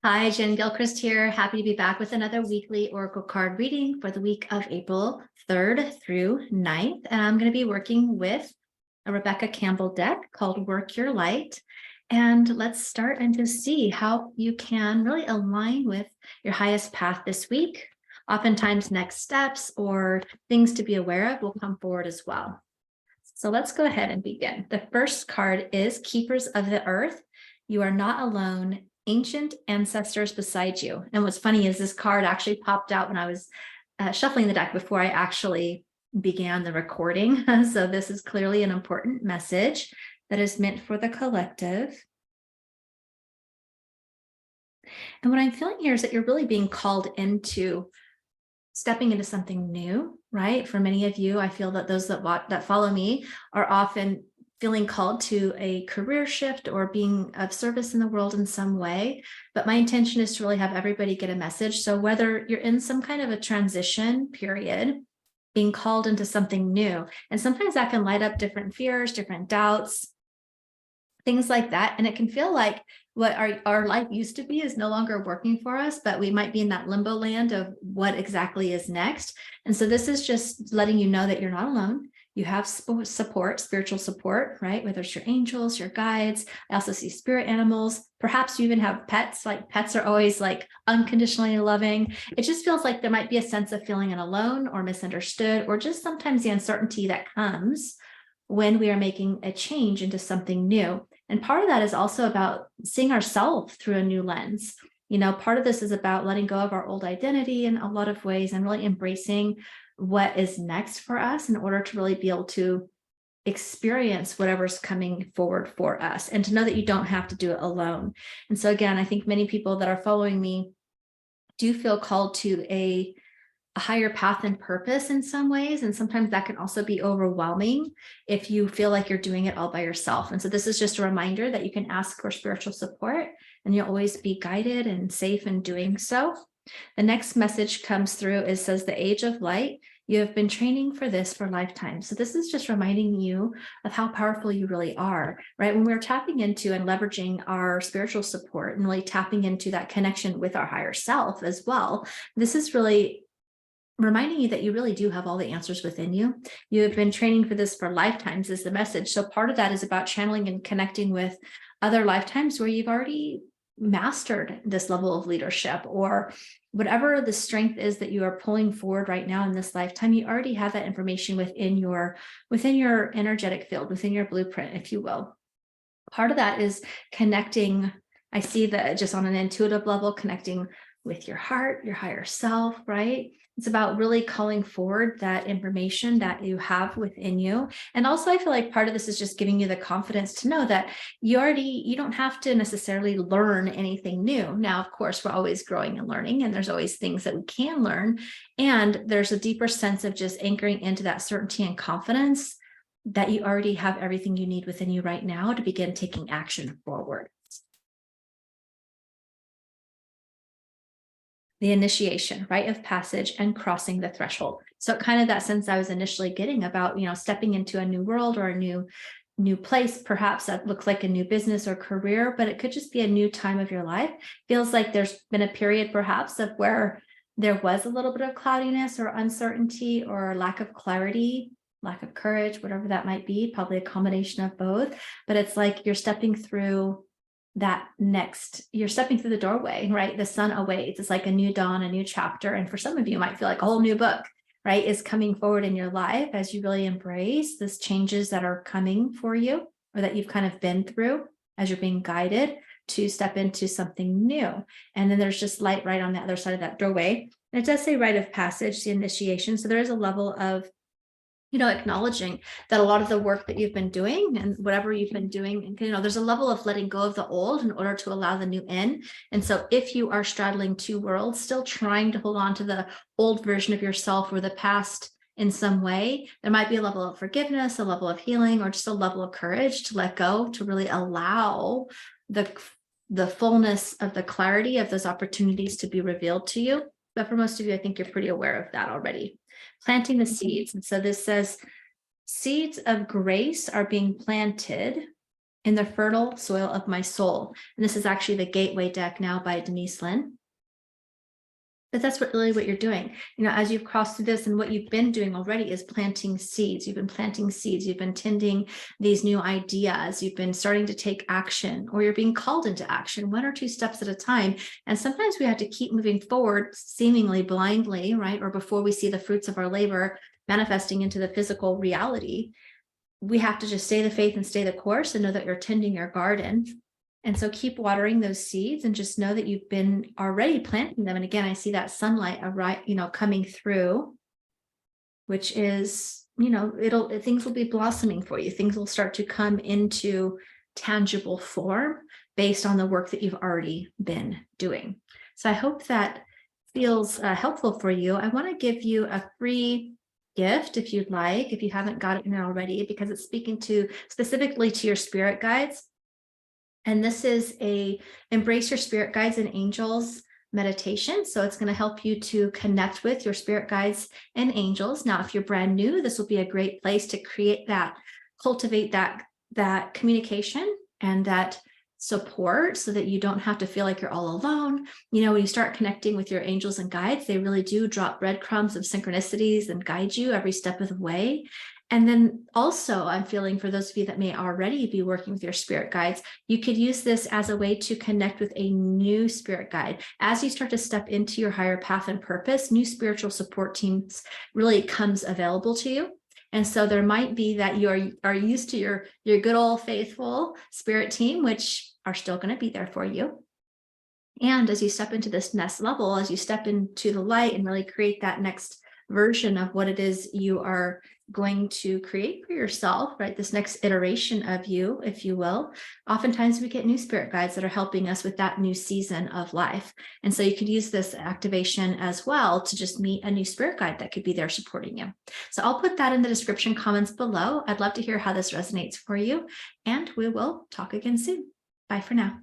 Hi, Jen Gilchrist here. Happy to be back with another weekly Oracle card reading for the week of April 3rd through 9th. And I'm going to be working with a Rebecca Campbell deck called Work Your Light. And let's start and just see how you can really align with your highest path this week. Oftentimes next steps or things to be aware of will come forward as well. So let's go ahead and begin. The first card is Keepers of the Earth. You are not alone. Ancient ancestors beside you. And what's funny is this card actually popped out when I was shuffling the deck before I actually began the recording. So this is clearly an important message that is meant for the collective. And what I'm feeling here is that you're really being called into stepping into something new, right? For many of you, I feel that those that follow me are often feeling called to a career shift or being of service in the world in some way. But my intention is to really have everybody get a message. So whether you're in some kind of a transition period, being called into something new, and sometimes that can light up different fears, different doubts, things like that. And it can feel like what our life used to be is no longer working for us, but we might be in that limbo land of what exactly is next. And so this is just letting you know that you're not alone. You have support, spiritual support, right? Whether it's your angels, your guides. I also see spirit animals. Perhaps you even have pets. Like pets are always like unconditionally loving. It just feels like there might be a sense of feeling alone or misunderstood, or just sometimes the uncertainty that comes when we are making a change into something new. And part of that is also about seeing ourselves through a new lens. You know, part of this is about letting go of our old identity in a lot of ways and really embracing what is next for us in order to really be able to experience whatever's coming forward for us, and to know that you don't have to do it alone. And so again, I think many people that are following me do feel called to a higher path and purpose in some ways. And sometimes that can also be overwhelming if you feel like you're doing it all by yourself. And so this is just a reminder that you can ask for spiritual support, and you'll always be guided and safe in doing so. The next message comes through. It says, the age of light. You have been training for this for lifetime. So this is just reminding you of how powerful you really are, right? When we're tapping into and leveraging our spiritual support and really tapping into that connection with our higher self as well, this is really reminding you that you really do have all the answers within you. You have been training for this for lifetimes is the message. So part of that is about channeling and connecting with other lifetimes where you've already mastered this level of leadership, or whatever the strength is that you are pulling forward right now in this lifetime. You already have that information within your energetic field, within your blueprint, if you will. Part of that is connecting. I see that just on an intuitive level, connecting with your heart, your higher self, right? It's about really calling forward that information that you have within you. And also, I feel like part of this is just giving you the confidence to know that you don't have to necessarily learn anything new. Now, of course, we're always growing and learning, and there's always things that we can learn. And there's a deeper sense of just anchoring into that certainty and confidence that you already have everything you need within you right now to begin taking action forward. The initiation, rite of passage, and crossing the threshold. So kind of that sense I was initially getting about, stepping into a new world or a new place, perhaps that looks like a new business or career, but it could just be a new time of your life. Feels like there's been a period perhaps of where there was a little bit of cloudiness or uncertainty or lack of clarity, lack of courage, whatever that might be, probably a combination of both. But it's like you're stepping through you're stepping through the doorway, right? The sun awaits. It's like a new dawn, a new chapter. And for some of you, it might feel like a whole new book, right, is coming forward in your life as you really embrace these changes that are coming for you, or that you've kind of been through as you're being guided to step into something new. And then there's just light right on the other side of that doorway. And it does say rite of passage, the initiation. So there is a level of acknowledging that a lot of the work that you've been doing and whatever you've been doing, there's a level of letting go of the old in order to allow the new in. And so if you are straddling two worlds, still trying to hold on to the old version of yourself or the past in some way, there might be a level of forgiveness, a level of healing, or just a level of courage to let go, to really allow the fullness of the clarity of those opportunities to be revealed to you. But for most of you, I think you're pretty aware of that already. Planting the seeds. And so this says, seeds of grace are being planted in the fertile soil of my soul. And this is actually the Gateway deck now by Denise Lynn. But that's really what you're doing. As you've crossed through this, and what you've been doing already is planting seeds. You've been planting seeds. You've been tending these new ideas. You've been starting to take action, or you're being called into action, 1 or 2 steps at a time. And sometimes we have to keep moving forward seemingly blindly, right? Or before we see the fruits of our labor manifesting into the physical reality, we have to just stay the faith and stay the course and know that you're tending your garden. And so keep watering those seeds and just know that you've been already planting them. And again, I see that sunlight, coming through, which is, things will be blossoming for you. Things will start to come into tangible form based on the work that you've already been doing. So I hope that feels helpful for you. I want to give you a free gift if you'd like, if you haven't got it in already, because it's speaking specifically to your spirit guides. And this is a Embrace Your Spirit Guides and Angels meditation. So it's going to help you to connect with your spirit guides and angels. Now, if you're brand new, this will be a great place to cultivate that communication and that support, so that you don't have to feel like you're all alone. When you start connecting with your angels and guides, they really do drop breadcrumbs of synchronicities and guide you every step of the way. And then also, I'm feeling, for those of you that may already be working with your spirit guides, you could use this as a way to connect with a new spirit guide. As you start to step into your higher path and purpose, new spiritual support teams really comes available to you. And so there might be that you are used to your good old faithful spirit team, which are still going to be there for you. And as you step into this next level, as you step into the light and really create that next version of what it is you are going to create for yourself, right? This next iteration of you, if you will. Oftentimes we get new spirit guides that are helping us with that new season of life. And so you could use this activation as well to just meet a new spirit guide that could be there supporting you. So I'll put that in the description comments below. I'd love to hear how this resonates for you, and we will talk again soon. Bye for now.